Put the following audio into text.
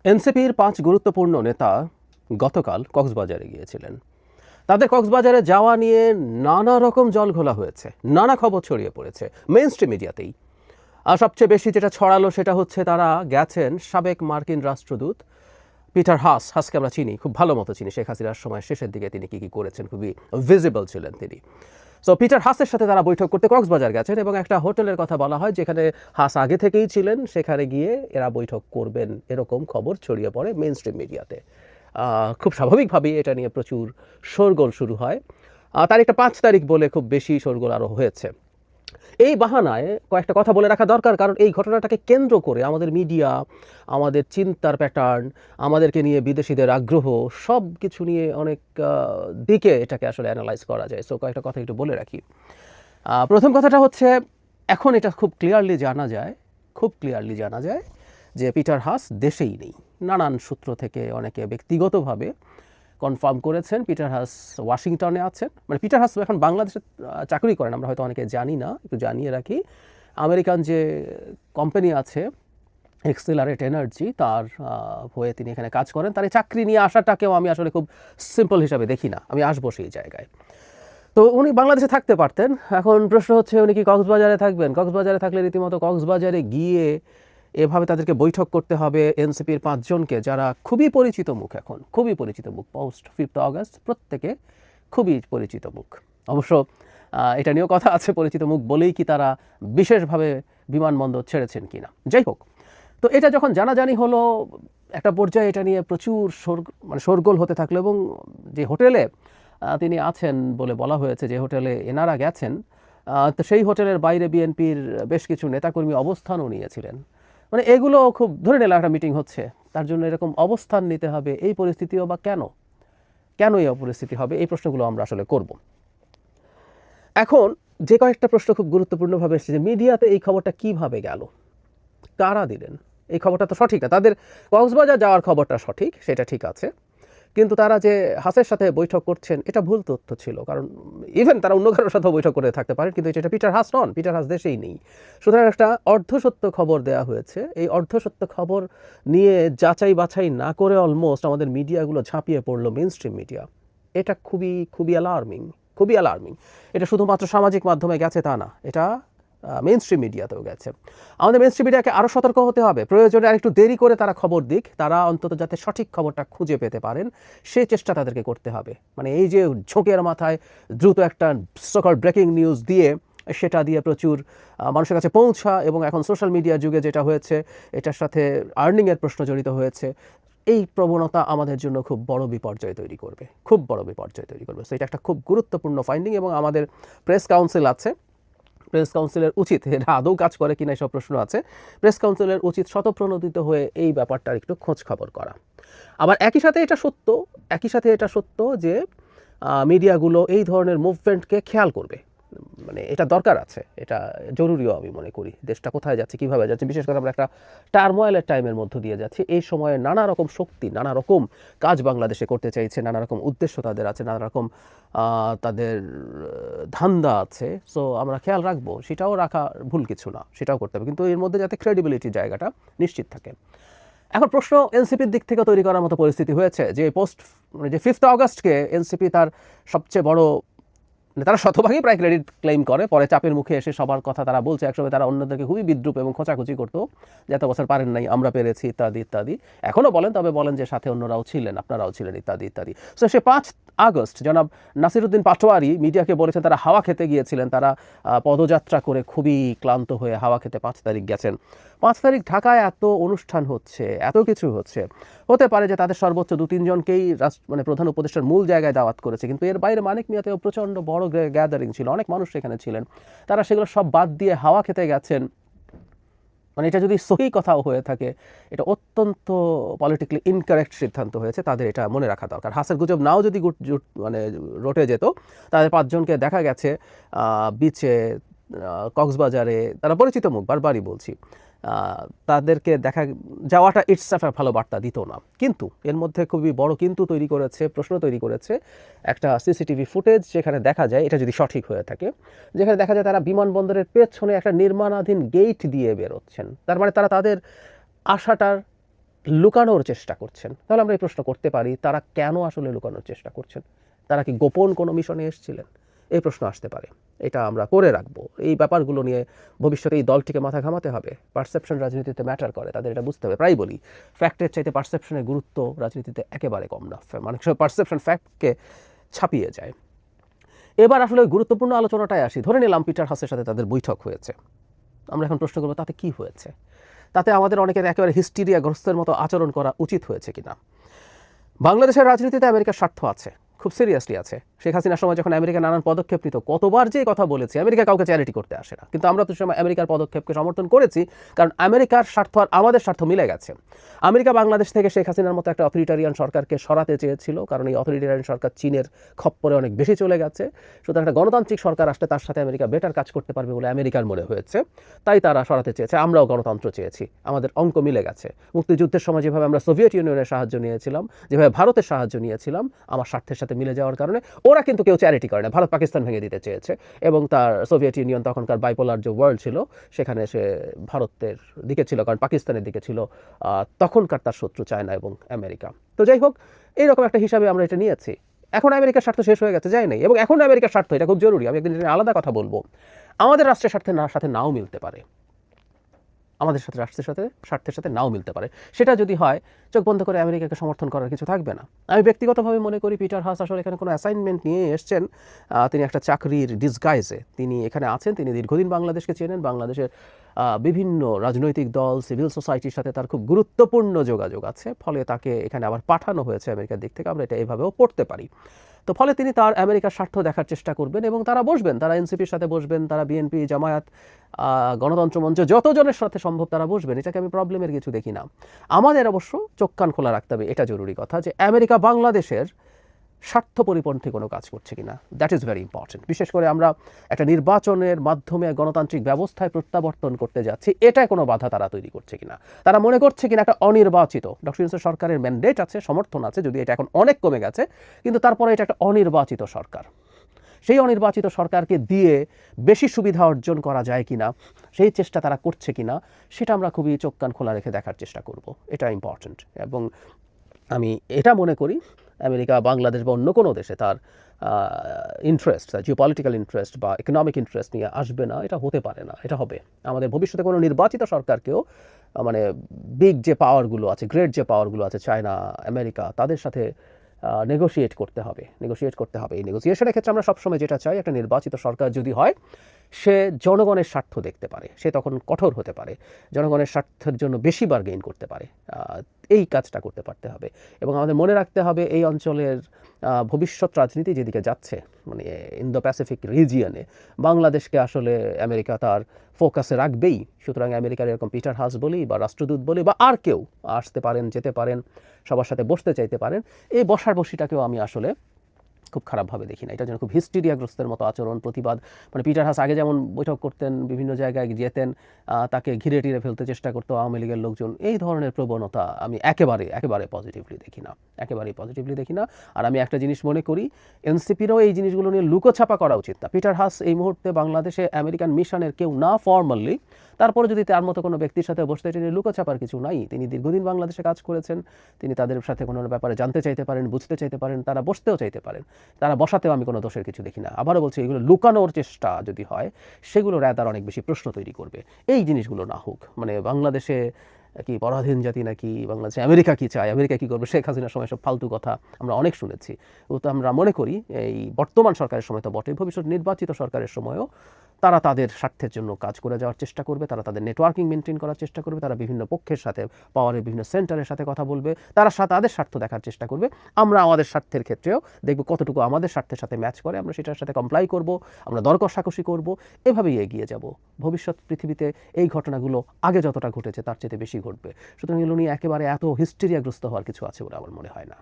এনসিপির ৫ গুরুত্বপূর্ণ নেতা গতকাল কক্সবাজারে গিয়েছিলেন। তাদের কক্সবাজারে যাওয়া নিয়ে নানা রকম জলঘোলা হয়েছে, নানা খবর ছড়িয়ে পড়েছে মেইনস্ট্রিম মিডিয়াতেই। আর সবচেয়ে বেশি যেটা ছড়ালো সেটা হচ্ছে তারা গেছেন সাবেক মার্কিন রাষ্ট্রদূত পিটার হাসকে আমরা চিনি, খুব ভালো মতো চিনি। শেখ হাসিনার সময় শেষের দিকে তিনি কী করেছেন, খুবই ভিজিবল ছিলেন তিনি। সো পিটার হাসের সাথে তারা বৈঠক করতে কক্সবাজার গেছেন এবং একটা হোটেলের কথা বলা হয় যেখানে হাস আগে থেকেই ছিলেন, সেখানে গিয়ে এরা বৈঠক করবেন এরকম খবর ছড়িয়ে পড়ে মেইনস্ট্রিম মিডিয়াতে। খুব স্বাভাবিকভাবেই এটা নিয়ে প্রচুর শোরগোল শুরু হয়। তারিখটা ৫ তারিখ বলে খুব বেশি শোরগোল আরও হয়েছে। এই বাহানায় কয়েকটা কথা বলে রাখা দরকার, কারণ এই ঘটনাটাকে কেন্দ্র করে আমাদের মিডিয়া, আমাদের চিন্তার প্যাটার্ন, আমাদেরকে নিয়ে বিদেশিদের আগ্রহ, সব কিছু নিয়ে অনেক দিকে এটাকে আসলে অ্যানালাইজ করা যায়। সো কয়েকটা কথা একটু বলে রাখি। প্রথম কথাটা হচ্ছে, এখন এটা খুব ক্লিয়ারলি জানা যায় যে পিটার হাস দেশেই নেই। নানান সূত্র থেকে অনেকে ব্যক্তিগতভাবে কনফার্ম করেছেন পিটার হাস ওয়াশিংটনে আছেন। মানে পিটার হাস এখন বাংলাদেশে চাকরি করেন, আমরা হয়তো অনেকে জানি না, একটু জানিয়ে রাখি। আমেরিকান যে কোম্পানি আছে এক্সেলারেট এনার্জি, তার হয়ে তিনি এখানে কাজ করেন। তার এই চাকরি নিয়ে আসাটাকেও আমি আসলে খুব সিম্পল হিসাবে দেখি না, আমি আসবো সেই জায়গায়। তো উনি বাংলাদেশে থাকতে পারতেন। এখন প্রশ্ন হচ্ছে উনি কি কক্সবাজারে থাকবেন? কক্সবাজারে থাকলে রীতিমতো কক্সবাজারে গিয়ে এভাবে তাদেরকে বৈঠক করতে হবে এনসিপির ৫ জনকে, যারা খুবই পরিচিত মুখ, এখন খুবই পরিচিত মুখ। পোস্ট 5 আগস্ট প্রত্যেকে খুবই পরিচিত মুখ। অবশ্য এটা নিয়েও কথা আছে, পরিচিত মুখ বলেই কি তারা বিশেষভাবে বিমানবন্দর ছেড়েছেন কিনা। যাই হোক, তো এটা যখন জানাজানি হলো, একটা পর্যায়ে এটা নিয়ে প্রচুর শোরগোল হতে থাকলো। এবং যে হোটেলে তিনি আছেন বলে বলা হয়েছে, যে হোটেলে এনারা গেছেন, তো সেই হোটেলের বাইরে বিএনপির বেশ কিছু নেতাকর্মী অবস্থানও নিয়েছিলেন। মানে এগুলো খুব ধরে নিলাম একটা মিটিং হচ্ছে, তার জন্য এরকম অবস্থান নিতে হবে। এই পরিস্থিতিও বা কেন এই অপরিস্থিতি হবে, এই প্রশ্নগুলো আমরা আসলে করব। এখন যে কয়েকটা প্রশ্ন খুব গুরুত্বপূর্ণভাবে এসেছে, যে মিডিয়াতে এই খবরটা কিভাবে গেল, কারা দিলেন এই খবরটা? তো সঠিক না, তাদের কক্সবাজার যাওয়ার খবরটা সঠিক, সেটা ঠিক আছে, কিন্তু তারা যে হাসের সাথে বৈঠক করছেন এটা ভুল তথ্য ছিল। কারণ ইভেন তারা অন্য কারোর সাথেও বৈঠক করে থাকতে পারেন, কিন্তু এটা পিটার হাস নন, পিটার হাস দেশেই নেই। সুতরাং একটা অর্ধসত্য খবর দেওয়া হয়েছে। এই অর্ধসত্য খবর নিয়ে যাচাই বাছাই না করে অলমোস্ট আমাদের মিডিয়াগুলো ঝাঁপিয়ে পড়লো মেইনস্ট্রিম মিডিয়া। এটা খুবই অ্যালার্মিং। এটা শুধুমাত্র সামাজিক মাধ্যমে গেছে তা না, এটা মেইনস্ট্রিম মিডিয়াতেও গেছে। আমাদের মেইনস্ট্রিম মিডিয়াকে আরও সতর্ক হতে হবে। প্রয়োজনে আরেকটু দেরি করে তারা খবর দিক, তারা অন্তত যাতে সঠিক খবরটা খুঁজে পেতে পারেন সেই চেষ্টা তাদেরকে করতে হবে। মানে এই যে ঝোঁকের মাথায় দ্রুত একটা সকল ব্রেকিং নিউজ দিয়ে সেটা দিয়ে প্রচুর মানুষের কাছে পৌঁছা, এবং এখন সোশ্যাল মিডিয়া যুগে যেটা হয়েছে, এটার সাথে আর্নিংয়ের প্রশ্ন জড়িত হয়েছে, এই প্রবণতা আমাদের জন্য খুব বড় বিপর্যয় তৈরি করবে। সো এটা একটা খুব গুরুত্বপূর্ণ ফাইন্ডিং। এবং আমাদের প্রেস কাউন্সিল আছে, প্রেস কাউন্সিলের উচিত, এটা আদৌ কাজ করে কিনা এসব প্রশ্ন আছে, প্রেস কাউন্সিলের উচিত স্বতঃপ্রণোদিত হয়ে এই ব্যাপারটার একটু খোঁজ খবর করা। আবার একই সাথে এটা সত্য যে মিডিয়াগুলো এই ধরনের মুভমেন্টকে খেয়াল করবে। মানে এটা দরকার আছে, এটা জরুরিও আমি মনে করি। দেশটা কোথায় যাচ্ছে, কীভাবে যাচ্ছে, বিশেষ করে আমরা একটা টার্মোয়েলের টাইমের মধ্য দিয়ে যাচ্ছি। এই সময়ে নানা রকম শক্তি নানা রকম কাজ বাংলাদেশে করতে চাইছে, নানা রকম উদ্দেশ্য তাদের আছে, নানা রকম তাদের ধান্দা আছে। সো আমরা খেয়াল রাখবো, সেটাও রাখা ভুল কিছু না, সেটাও করতে হবে, কিন্তু এর মধ্যে যাতে ক্রেডিবিলিটির জায়গাটা নিশ্চিত থাকে। এখন প্রশ্ন এনসিপির দিক থেকে তৈরি করার মতো পরিস্থিতি হয়েছে যে যে 5 আগস্টকে এনসিপি তার সবচেয়ে বড়, তারা শতভাগই প্রায় ক্রেডিট ক্লেম করে, পরে চাপের মুখে এসে সবার কথা তারা বলছে। একসময় তারা অন্যদেরকে খুবই বিদ্রুপ এবং খোঁচাখুচি করতো, যে এত বছর পারেন নাই, আমরা পেরেছি, ইত্যাদি। এখনও বলেন, তবে বলেন যে সাথে অন্যরাও ছিলেন, আপনারাও ছিলেন, ইত্যাদি। সো সে 5 আগস্ট জনাব নাসিরুদ্দিন পাটোয়ারি মিডিয়াকে বলেছেন তারা হাওয়া খেতে গিয়েছিলেন, তারা পদযাত্রা করে খুবই ক্লান্ত হয়ে হাওয়া খেতে 5 তারিখ গেছেন। 5 তারিখ ঢাকায় এত অনুষ্ঠান হচ্ছে, এত কিছু হতে পারে যে তাদের সর্বোচ্চ 2-3 জনকেই মানে প্রধান উপদেষ্টার মূল জায়গায় দাওয়াত করেছে, কিন্তু এর বাইরে মানিক মিয়াতেও প্রচণ্ড বড় গ্যাদারিং ছিল, অনেক মানুষ সেখানে ছিলেন, তারা সেগুলো সব বাদ দিয়ে হাওয়া খেতে গেছেন। মানে এটা যদি সহি কথাও হয়ে থাকে, এটা অত্যন্ত পলিটিক্যালি ইনকারেক্ট সিদ্ধান্ত হয়েছে, তাদের এটা মনে রাখা দরকার। হাসের গুজব নাও যদি মানে রটে যেত, তাদের 5 জনকে দেখা গেছে বিচে, কক্সবাজারে, তারা পরিচিত মুখ, বারবারই বলছি, তাদেরকে দেখা যাওয়াটা ইটসেলফ ভালো বার্তা দিত না। কিন্তু এর মধ্যে খুবই বড় কিন্তু প্রশ্ন তৈরি করেছে একটা সিসিটিভি ফুটেজ, যেখানে দেখা যায়, এটা যদি সঠিক হয়ে থাকে, যেখানে দেখা যায় তারা বিমানবন্দরের পেছনে একটা নির্মাণাধীন গেট দিয়ে বেরোচ্ছেন। তার মানে তারা তাদের আশাটার লুকানোর চেষ্টা করছেন, তাহলে আমরা এই প্রশ্ন করতে পারি তারা কেন আসলে লুকানোর চেষ্টা করছেন? তারা কি গোপন কোনো মিশনে এসেছিলেন? এই প্রশ্ন আসতে পারে। এটা আমরা করে রাখবো। এই ব্যাপারগুলো নিয়ে ভবিষ্যতে এই দলটিকে মাথা ঘামাতে হবে। পারসেপশন রাজনীতিতে ম্যাটার করে, তাদের এটা বুঝতে হবে। প্রায় বলি ফ্যাক্টের চাইতে পারসেপশনের গুরুত্ব রাজনীতিতে একেবারে কম না। অনেক সময় পারসেপশন ফ্যাক্টকে ছাপিয়ে যায়। এবার আসলে গুরুত্বপূর্ণ আলোচনাটায় আসি। ধরে নিলাম পিটার হাসের সাথে তাদের বৈঠক হয়েছে। আমরা এখন প্রশ্ন করবো তাতে কি হয়েছে? তাতে আমাদের অনেকের একেবারে হিস্টিরিয়াগ্রস্তের মতো আচরণ করা উচিত হয়েছে কিনা? বাংলাদেশের রাজনীতিতে আমেরিকার স্বার্থ আছে, খুব সিরিয়াসলি আছে। শেখ হাসিনার সময় যখন আমেরিকা নানান পদক্ষেপ নিত, কতবার যে কথা বলেছে, আমেরিকা কাউকে চ্যারিটি করতে আসে না, কিন্তু আমরা তো সময় আমেরিকার পদক্ষেপকে সমর্থন করেছি, কারণ আমেরিকার স্বার্থ আর আমাদের স্বার্থ মিলে গেছে। আমেরিকা বাংলাদেশ থেকে শেখ হাসিনার মতো একটা অথরিটারিয়ান সরকারকে সরাতে চেয়েছিল, কারণ এই অথরিটারিয়ান সরকার চীনের খপ্পরে অনেক বেশি চলে গেছে। সুতরাং একটা গণতান্ত্রিক সরকার আসলে তার সাথে আমেরিকা বেটার কাজ করতে পারবে বলে আমেরিকার মনে হয়েছে, তাই তারা সরাতে চেয়েছে। আমরাও গণতন্ত্র চেয়েছি, আমাদের অঙ্ক মিলে গেছে। মুক্তিযুদ্ধের সময় যেভাবে আমরা সোভিয়েত ইউনিয়নের সাহায্য নিয়েছিলাম, যেভাবে ভারতের সাহায্য নিয়েছিলাম, আমার স্বার্থের সাথে মিলে যাওয়ার কারণে ওরা কিন্তু কেউ চ্যারিটি করে না। ভারত পাকিস্তান ভেঙে দিতে চেয়েছে এবং তার সোভিয়েত ইউনিয়ন তখনকার বাইপোলার যে ওয়ার্ল্ড ছিল সেখানে সে ভারতের দিকে ছিল, কারণ পাকিস্তানের দিকে ছিল তখনকার তার শত্রু চায়না এবং আমেরিকা। তো যাই হোক, এইরকম একটা হিসাবে আমরা এটা নিয়েছি। এখন আমেরিকার স্বার্থ শেষ হয়ে গেছে, যায় নাই, এবং এখন আমেরিকার স্বার্থ, এটা খুব জরুরি, আমি একদিন আলাদা কথা বলবো, আমাদের রাষ্ট্রের সাথে নাও মিলতে পারে, আমাদের সাথে রাষ্ট্রের স্বার্থের সাথে নাও মিলতে পারে। সেটা যদি হয়, চোখ বন্ধ করে আমেরিকাকে সমর্থন করার কিছু থাকবে না। আমি ব্যক্তিগতভাবে মনে করি পিটার হাস আসলে এখানে কোনো অ্যাসাইনমেন্ট নিয়ে এসছেন। তিনি একটা চাকরির ডিসগাইজে তিনি এখানে আছেন। তিনি দীর্ঘদিন বাংলাদেশকে চেনেন, বাংলাদেশের বিভিন্ন রাজনৈতিক দল, সিভিল সোসাইটির সাথে তার খুব গুরুত্বপূর্ণ যোগাযোগ আছে, ফলে তাকে এখানে আবার পাঠানো হয়েছে আমেরিকার দিক থেকে। আমরা এটা এভাবেও পড়তে পারি। তো ফলে তিনি তার আমেরিকার স্বার্থ দেখার চেষ্টা করবেন এবং তারা বসবেন, তারা এনসিপির সাথে বসবেন, তারা বিএনপি, জামায়াত, গণতন্ত্র মঞ্চ, যতজনের সাথে সম্ভব তারা বসবেন। এটাকে আমি প্রবলেমের কিছু দেখি না। আমাদের অবশ্য চোখ কান খোলা রাখতে হবে, এটা জরুরি কথা, যে আমেরিকা বাংলাদেশের স্বার্থ পরিপন্থী কোনো কাজ করছে কিনা। That is very important. বিশেষ করে আমরা একটা নির্বাচনের মাধ্যমে গণতান্ত্রিক ব্যবস্থায় প্রত্যাবর্তন করতে যাচ্ছি, এটায় কোনো বাধা তারা তৈরি করছে কিনা। তারা মনে করছে কিনা একটা অনির্বাচিত, ডক্টর ইউনূস সরকারের ম্যান্ডেট আছে, সমর্থন আছে, যদি এটা এখন অনেক কমে গেছে, কিন্তু তারপরে এটা একটা অনির্বাচিত সরকার। সেই অনির্বাচিত সরকারকে দিয়ে বেশি সুবিধা অর্জন করা যায় কিনা, সেই চেষ্টা তারা করছে কিনা, সেটা আমরা খুবই চোখ কান খোলা রেখে দেখার চেষ্টা করব। এটা ইম্পর্টেন্ট। এবং আমি এটা মনে করি আমেরিকা বাংলাদেশ বা অন্য কোনো দেশে তার ইন্টারেস্ট, জিওপলিটিক্যাল ইন্টারেস্ট বা ইকোনমিক ইন্টারেস্ট নিয়ে আসবে না, এটা হতে পারে না। এটা হবে আমাদের ভবিষ্যতে কোনো নির্বাচিত সরকারকেও, মানে বিগ যে পাওয়ারগুলো আছে, গ্রেট যে পাওয়ারগুলো আছে, চায়না, আমেরিকা, তাদের সাথে নেগোশিয়েট করতে হবে। এই নেগোসিয়েশনের ক্ষেত্রে আমরা সবসময় যেটা চাই, একটা নির্বাচিত সরকার যদি হয়, সে জনগণের স্বার্থ দেখতে পারে, সে তখন কঠোর হতে পারে, জনগণের স্বার্থের জন্য বেশি বার্গেইন করতে পারে। এই কাজটা করতে পারতে হবে। এবং আমাদের মনে রাখতে হবে এই অঞ্চলের ভবিষ্যৎ রাজনীতি যেদিকে যাচ্ছে, মানে ইন্দো প্যাসিফিক রিজিয়নে, বাংলাদেশকে আসলে আমেরিকা তার ফোকাসে রাখবেই। সুতরাং আমেরিকার এরকম পিটার হাস বলি বা রাষ্ট্রদূত বলি বা আর কেউ আসতে পারেন, যেতে পারেন, সবার সাথে বসতে চাইতে পারেন, এই বসাটাকেও আমি আসলে খুব খারাপভাবে দেখি না। এটা যেন খুব হিস্টিরিয়াগ্রস্তের মতো আচরণ, প্রতিবাদ। মানে পিটার হাস আগে যেমন বৈঠক করতেন, বিভিন্ন জায়গায় যেতেন, তাকে ঘিরে টিরে ফেলতে চেষ্টা করতো আওয়ামী লীগের লোকজন, এই ধরনের প্রবণতা আমি একেবারে পজিটিভলি দেখি না। আর আমি একটা জিনিস মনে করি, এনসিপিরও এই জিনিসগুলো নিয়ে লুকোছাপা করা উচিত না। পিটার হাস এই মুহূর্তে বাংলাদেশে আমেরিকান মিশনের কেউ না ফর্মালি, তারপরে যদি তার মতো কোনো ব্যক্তির সাথে বসতে, এটা নিয়ে লুকোছাপার কিছু নাই। তিনি দীর্ঘদিন বাংলাদেশে কাজ করেছেন, তিনি তাদের সাথে কোনো ব্যাপারে জানতে চাইতে পারেন, বুঝতে চাইতে পারেন, তারা বসতেও চাইতে পারেন, তারা বসাতেও আমি কোনো দোষের কিছু দেখি না। আবারও বলছি, এগুলো লুকানোর চেষ্টা যদি হয়, সেগুলো রাতার অনেক বেশি প্রশ্ন তৈরি করবে। এই জিনিসগুলো না হোক। মানে বাংলাদেশে কি পরাধীন জাতি নাকি, বাংলাদেশে আমেরিকা কি চায়, আমেরিকা কি করবে, শেখ হাসিনার সময় সব ফালতু কথা আমরা অনেক শুনেছি। তো আমরা মনে করি এই বর্তমান সরকারের সময় তো বটে, ভবিষ্যৎ নির্বাচিত সরকারের সময়ও তারা তাদের স্বার্থের জন্য কাজ করে যাওয়ার চেষ্টা করবে, তারা তাদের নেটওয়ার্কিং মেনটেন করার চেষ্টা করবে, তারা বিভিন্ন পক্ষের সাথে, পাওয়ারের বিভিন্ন সেন্টারের সাথে কথা বলবে, তারা তাদের স্বার্থ দেখার চেষ্টা করবে। আমরা আমাদের স্বার্থের ক্ষেত্রেও দেখব কতটুকু আমাদের স্বার্থের সাথে ম্যাচ করে, আমরা সেটার সাথে কমপ্লাই করব, আমরা দর কষাকষি করব, এভাবেই এগিয়ে যাব। ভবিষ্যৎ পৃথিবীতে এই ঘটনাগুলো আগে যতটা ঘটেছে তার চেয়ে বেশি ঘটবে। সুতরাং এগুলো নিয়ে একেবারে এত হিস্টেরিয়াগ্রস্ত হওয়ার কিছু আছে বলে আমার মনে হয় না।